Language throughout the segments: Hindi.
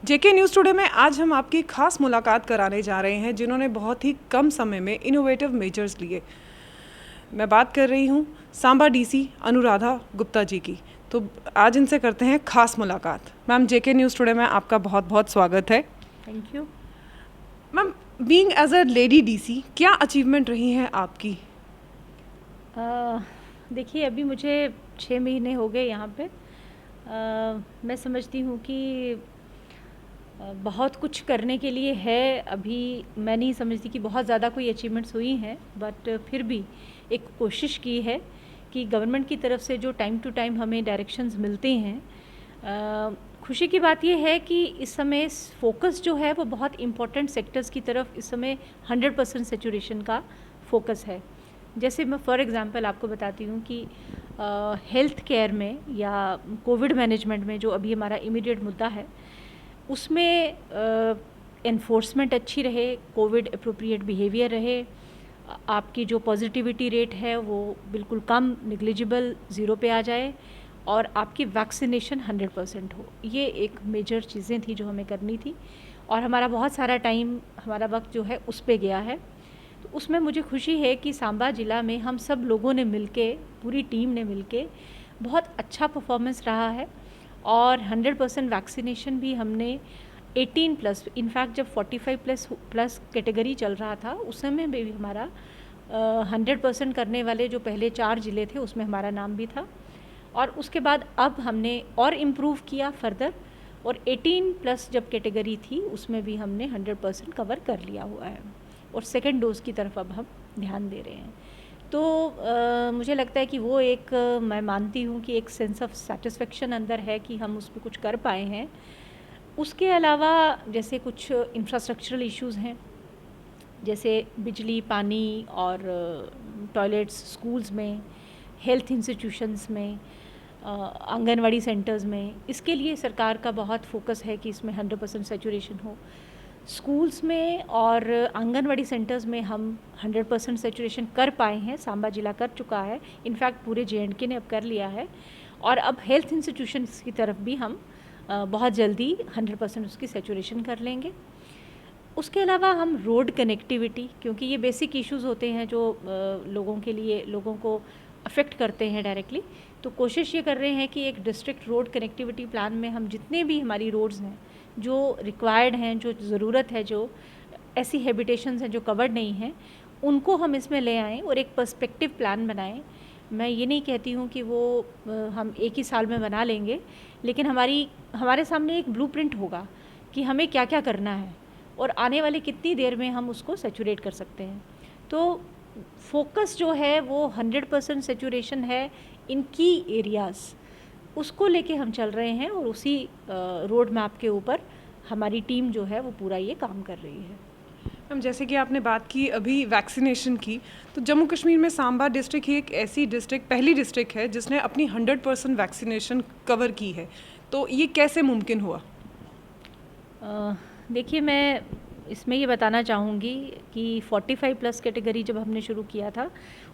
जेके न्यूज़ टुडे में आज हम आपकी खास मुलाकात कराने जा रहे हैं जिन्होंने बहुत ही कम समय में इनोवेटिव मेजर्स लिए। मैं बात कर रही हूँ सांबा डीसी अनुराधा गुप्ता जी की। तो आज इनसे करते हैं खास मुलाकात। मैम, जेके न्यूज़ टुडे में आपका बहुत बहुत स्वागत है। Thank you ma'am, being as a lady DC क्या अचीवमेंट रही हैं आपकी? देखिए, अभी मुझे 6 महीने हो गए यहाँ पे। मैं समझती हूँ कि बहुत कुछ करने के लिए है। अभी मैं नहीं समझती कि बहुत ज़्यादा कोई अचीवमेंट्स हुई हैं, बट फिर भी एक कोशिश की है कि गवर्नमेंट की तरफ से जो टाइम टू टाइम हमें डायरेक्शंस मिलते हैं। खुशी की बात यह है कि इस समय फोकस जो है वो बहुत इम्पोर्टेंट सेक्टर्स की तरफ इस समय 100% सेचुरेशन का फोकस है। जैसे मैं फॉर एग्ज़ाम्पल आपको बताती हूँ कि हेल्थ केयर में या कोविड मैनेजमेंट में जो अभी हमारा इमीडिएट मुद्दा है, उसमें एनफोर्समेंट अच्छी रहे, कोविड अप्रोप्रिएट बिहेवियर रहे, आपकी जो पॉजिटिविटी रेट है वो बिल्कुल कम, निग्लिजिबल, ज़ीरो पे आ जाए और आपकी वैक्सीनेशन 100% हो। ये एक मेजर चीज़ें थी जो हमें करनी थी और हमारा बहुत सारा टाइम, हमारा वक्त जो है उस पे गया है। तो उसमें मुझे खुशी है कि सांबा ज़िला में हम सब लोगों ने मिलके, पूरी टीम ने मिलके बहुत अच्छा परफॉर्मेंस रहा है और 100% वैक्सीनेशन भी हमने 18+, इनफैक्ट जब 45+ कैटेगरी चल रहा था उस समय में भी हमारा 100% करने वाले जो पहले 4 ज़िले थे उसमें हमारा नाम भी था। और उसके बाद अब हमने और इम्प्रूव किया फर्दर और 18+ जब कैटेगरी थी उसमें भी हमने 100% कवर कर लिया हुआ है और सेकेंड डोज़ की तरफ अब हम ध्यान दे रहे हैं। तो मुझे लगता है कि वो एक मैं मानती हूँ कि एक सेंस ऑफ सेटिस्फेक्शन अंदर है कि हम उसमें कुछ कर पाए हैं। उसके अलावा जैसे कुछ इंफ्रास्ट्रक्चरल इश्यूज़ हैं, जैसे बिजली, पानी और टॉयलेट्स स्कूल्स में, हेल्थ इंस्टीट्यूशंस में, आंगनवाड़ी सेंटर्स में, इसके लिए सरकार का बहुत फोकस है कि इसमें 100% सेचुरेशन हो। स्कूल्स में और आंगनवाड़ी सेंटर्स में हम 100% सेचुरेशन कर पाए हैं, सांबा जिला कर चुका है, इनफैक्ट पूरे JNK ने अब कर लिया है और अब हेल्थ इंस्टीट्यूशंस की तरफ भी हम बहुत जल्दी 100% उसकी सेचुरेशन कर लेंगे। उसके अलावा हम रोड कनेक्टिविटी, क्योंकि ये बेसिक इश्यूज़ होते हैं जो लोगों के लिए, लोगों को अफेक्ट करते हैं डायरेक्टली, तो कोशिश ये कर रहे हैं कि एक डिस्ट्रिक्ट रोड कनेक्टिविटी प्लान में हम जितने भी हमारी रोड्स हैं जो रिक्वायर्ड हैं, जो ज़रूरत है, जो ऐसी हैबिटेशंस हैं जो कवर्ड नहीं हैं, उनको हम इसमें ले आएँ और एक पर्सपेक्टिव प्लान बनाएं। मैं ये नहीं कहती हूँ कि वो हम एक ही साल में बना लेंगे, लेकिन हमारे सामने एक ब्लूप्रिंट होगा कि हमें क्या क्या करना है और आने वाली कितनी देर में हम उसको सेचुरेट कर सकते हैं। तो फोकस जो है वो 100% सेचुरेशन है इन की एरियाज़, उसको लेके हम चल रहे हैं और उसी रोड मैप के ऊपर हमारी टीम जो है वो पूरा ये काम कर रही है। मैम, जैसे कि आपने बात की अभी वैक्सीनेशन की, तो जम्मू कश्मीर में सांबा डिस्ट्रिक्ट ही एक ऐसी डिस्ट्रिक्ट, पहली डिस्ट्रिक्ट है जिसने अपनी 100% वैक्सीनेशन कवर की है। तो ये कैसे मुमकिन हुआ? देखिए, मैं इसमें ये बताना चाहूँगी कि 45+ कैटेगरी जब हमने शुरू किया था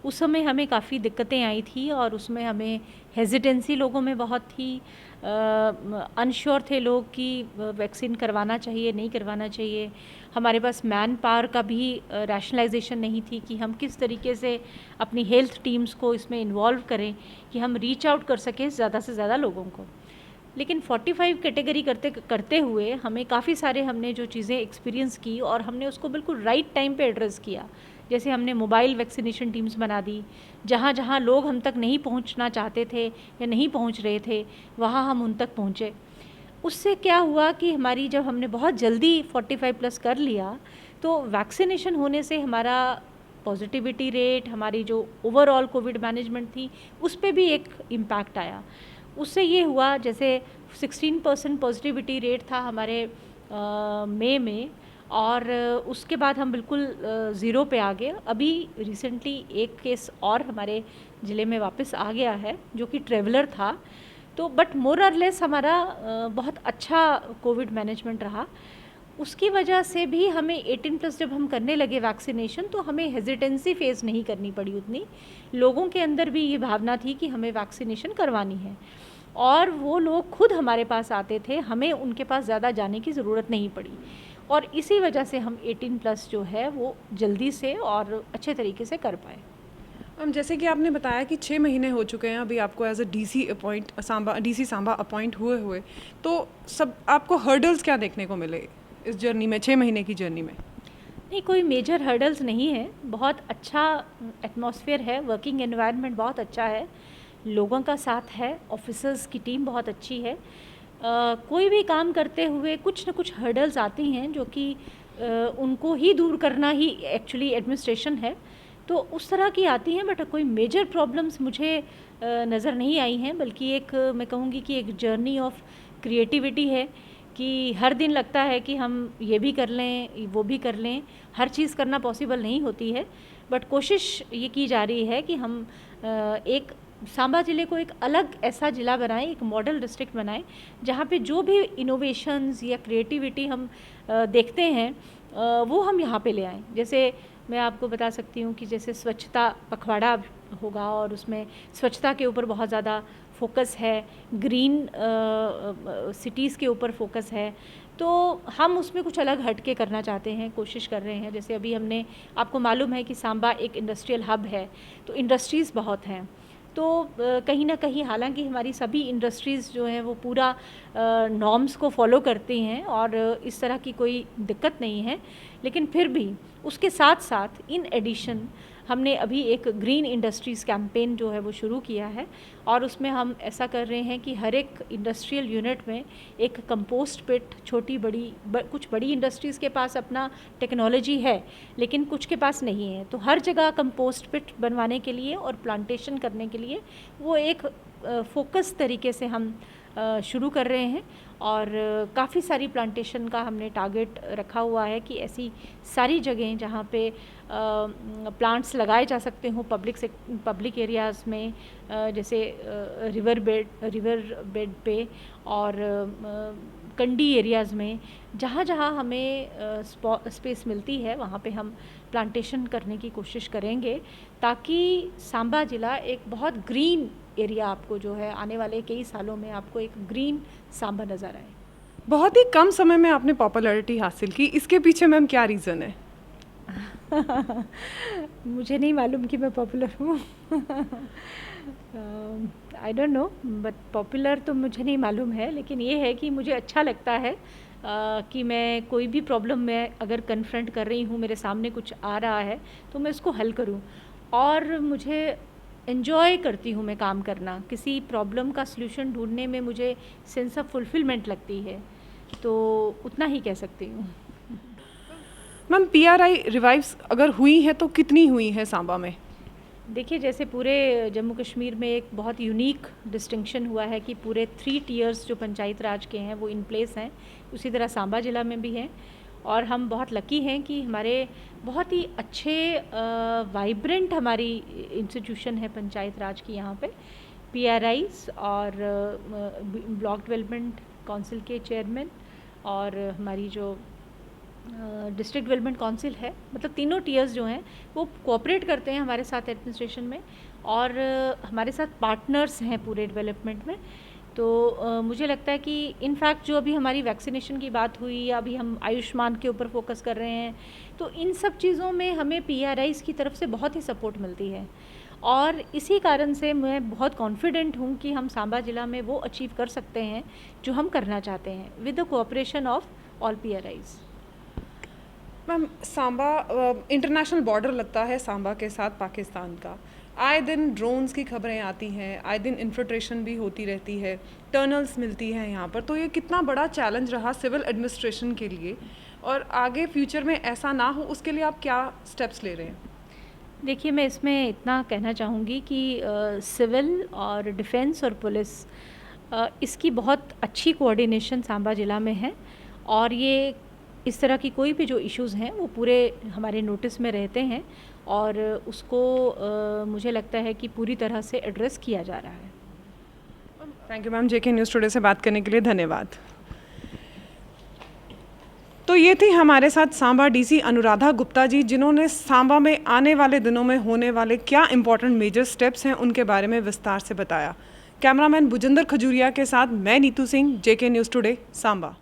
उस समय हमें काफ़ी दिक्कतें आई थी और उसमें हमें हेजिटेंसी लोगों में बहुत थी, अनश्योर थे लोग कि वैक्सीन करवाना चाहिए नहीं करवाना चाहिए। हमारे पास मैन पावर का भी रैशनलाइजेशन नहीं थी कि हम किस तरीके से अपनी हेल्थ टीम्स को इसमें इन्वॉल्व करें कि हम रीच आउट कर सकें ज़्यादा से ज़्यादा लोगों को। लेकिन 45 कैटेगरी करते हुए हमने काफ़ी सारे हमने जो चीज़ें एक्सपीरियंस की और हमने उसको बिल्कुल राइट टाइम पे एड्रेस किया। जैसे हमने मोबाइल वैक्सीनेशन टीम्स बना दी, जहाँ जहाँ लोग हम तक नहीं पहुँचना चाहते थे या नहीं पहुँच रहे थे वहाँ हम उन तक पहुँचे। उससे क्या हुआ कि हमारी, जब हमने बहुत जल्दी 45+ कर लिया तो वैक्सीनेशन होने से हमारा पॉजिटिविटी रेट, हमारी जो ओवरऑल कोविड मैनेजमेंट थी उस पर भी एक इम्पैक्ट आया। उससे ये हुआ, जैसे 16% पॉजिटिविटी रेट था हमारे मई में और उसके बाद हम बिल्कुल ज़ीरो पे आ गए। अभी रिसेंटली एक केस और हमारे ज़िले में वापस आ गया है जो कि ट्रेवलर था। तो बट मोर और लेस हमारा बहुत अच्छा कोविड मैनेजमेंट रहा। उसकी वजह से भी हमें 18+ जब हम करने लगे वैक्सीनेशन तो हमें हेजिटेंसी फेस नहीं करनी पड़ी उतनी। लोगों के अंदर भी ये भावना थी कि हमें वैक्सीनेशन करवानी है। और वो लोग खुद हमारे पास आते थे, हमें उनके पास ज़्यादा जाने की ज़रूरत नहीं पड़ी और इसी वजह से हम 18+ जो है वो जल्दी से और अच्छे तरीके से कर पाए। जैसे कि आपने बताया कि 6 महीने हो चुके हैं अभी आपको as a DC Samba appoint हुए, तो सब आपको हर्डल्स क्या देखने को मिले इस जर्नी में, 6 महीने की जर्नी में? नहीं, कोई मेजर हर्डल्स नहीं है, बहुत अच्छा एटमॉस्फेयर है, वर्किंग एनवायरनमेंट बहुत अच्छा है, लोगों का साथ है, ऑफिसर्स की टीम बहुत अच्छी है। कोई भी काम करते हुए कुछ न कुछ हर्डल्स आती हैं जो कि उनको ही दूर करना ही एक्चुअली एडमिनिस्ट्रेशन है, तो उस तरह की आती हैं, बट कोई मेजर प्रॉब्लम्स मुझे नज़र नहीं आई हैं, बल्कि एक मैं कहूँगी कि एक जर्नी ऑफ क्रिएटिविटी है कि हर दिन लगता है कि हम ये भी कर लें, वो भी कर लें, हर चीज़ करना पॉसिबल नहीं होती है, बट कोशिश ये की जा रही है कि हम एक सांबा ज़िले को एक अलग ऐसा ज़िला बनाएं, एक मॉडल डिस्ट्रिक्ट बनाएं, जहाँ पे जो भी इनोवेशंस या क्रिएटिविटी हम देखते हैं वो हम यहाँ पे ले आएँ। जैसे मैं आपको बता सकती हूँ कि जैसे स्वच्छता पखवाड़ा होगा और उसमें स्वच्छता के ऊपर बहुत ज़्यादा फोकस है, ग्रीन सिटीज़ के ऊपर फोकस है, तो हम उसमें कुछ अलग हट के करना चाहते हैं, कोशिश कर रहे हैं। जैसे अभी हमने, आपको मालूम है कि सांबा एक इंडस्ट्रियल हब है, तो इंडस्ट्रीज़ बहुत हैं, तो कहीं ना कहीं हालांकि हमारी सभी इंडस्ट्रीज़ जो हैं वो पूरा नॉर्म्स को फॉलो करती हैं और इस तरह की कोई दिक्कत नहीं है, लेकिन फिर भी उसके साथ साथ इन एडिशन हमने अभी एक ग्रीन इंडस्ट्रीज़ कैंपेन जो है वो शुरू किया है और उसमें हम ऐसा कर रहे हैं कि हर एक इंडस्ट्रियल यूनिट में एक कंपोस्ट पिट, छोटी बड़ी कुछ बड़ी इंडस्ट्रीज़ के पास अपना टेक्नोलॉजी है लेकिन कुछ के पास नहीं है, तो हर जगह कंपोस्ट पिट बनवाने के लिए और प्लांटेशन करने के लिए वो एक फोकस तरीके से हम शुरू कर रहे हैं और काफ़ी सारी प्लांटेशन का हमने टारगेट रखा हुआ है कि ऐसी सारी जगहें जहाँ पे प्लांट्स लगाए जा सकते हों पब्लिक एरियाज़ में, जैसे रिवर बेड पे और कंडी एरियाज़ में, जहाँ जहाँ हमें स्पेस मिलती है वहाँ पे हम प्लांटेशन करने की कोशिश करेंगे ताकि सांबा ज़िला एक बहुत ग्रीन एरिया आपको जो है आने वाले कई सालों में आपको एक ग्रीन सांबा नज़र आए। बहुत ही कम समय में आपने पॉपुलैरिटी हासिल की, इसके पीछे मैम क्या रीज़न है? मुझे नहीं मालूम कि मैं पॉपुलर हूँ। I don't know, but popular तो मुझे नहीं मालूम है, लेकिन ये है कि मुझे अच्छा लगता है कि मैं कोई भी प्रॉब्लम में अगर कन्फ्रंट कर रही हूँ, मेरे सामने कुछ आ रहा है तो मैं उसको हल करूँ और मुझे एन्जॉय करती हूँ मैं काम करना। किसी प्रॉब्लम का सल्यूशन ढूंढने में मुझे सेंस ऑफ फुलफिलमेंट लगती है, तो उतना ही कह सकती हूँ। मैम PRI रिवाइव्स अगर हुई है तो कितनी हुई है सांबा में? देखिए, जैसे पूरे जम्मू कश्मीर में एक बहुत यूनिक डिस्टिंक्शन हुआ है कि पूरे 3 टियर्स जो पंचायत राज के हैं वो इन प्लेस हैं, उसी तरह सांबा ज़िला में भी हैं और हम बहुत लकी हैं कि हमारे बहुत ही अच्छे वाइब्रेंट हमारी इंस्टीट्यूशन है पंचायत राज की यहाँ पे। PRIs और ब्लॉक डेवलपमेंट काउंसिल के चेयरमैन और हमारी जो डिस्ट्रिक्ट डेवलपमेंट काउंसिल है, मतलब तीनों टीयर्स जो हैं वो कोऑपरेट करते हैं हमारे साथ एडमिनिस्ट्रेशन में और हमारे साथ पार्टनर्स हैं पूरे डेवलपमेंट में। तो मुझे लगता है कि इनफैक्ट जो अभी हमारी वैक्सीनेशन की बात हुई या अभी हम आयुष्मान के ऊपर फोकस कर रहे हैं, तो इन सब चीज़ों में हमें PRIs की तरफ से बहुत ही सपोर्ट मिलती है और इसी कारण से मैं बहुत कॉन्फिडेंट हूँ कि हम सांबा ज़िला में वो अचीव कर सकते हैं जो हम करना चाहते हैं with the cooperation of all PRIs। Ma'am, Samba international border लगता है सांबा के साथ पाकिस्तान का, आए दिन ड्रोन्स की खबरें आती हैं, आए दिन इन्फिल्ट्रेशन भी होती रहती है, टनल्स मिलती हैं यहाँ पर, तो ये कितना बड़ा चैलेंज रहा सिविल एडमिनिस्ट्रेशन के लिए और आगे फ्यूचर में ऐसा ना हो उसके लिए आप क्या स्टेप्स ले रहे हैं? देखिए, मैं इसमें इतना कहना चाहूँगी कि सिविल और डिफेंस और पुलिस इसकी बहुत अच्छी कोऑर्डिनेशन सांबा ज़िला में है और ये इस तरह की कोई भी जो इश्यूज़ हैं वो पूरे हमारे नोटिस में रहते हैं और उसको मुझे लगता है कि पूरी तरह से एड्रेस किया जा रहा है। Thank you ma'am, JK news today से बात करने के लिए धन्यवाद। तो ये थी हमारे साथ सांबा DC अनुराधा गुप्ता जी, जिन्होंने सांबा में आने वाले दिनों में होने वाले क्या इंपॉर्टेंट मेजर स्टेप्स हैं उनके बारे में विस्तार से बताया। कैमरामैन भुजिंदर खजूरिया के साथ मैं नीतू सिंह, जेके न्यूज़ टुडे, सांबा।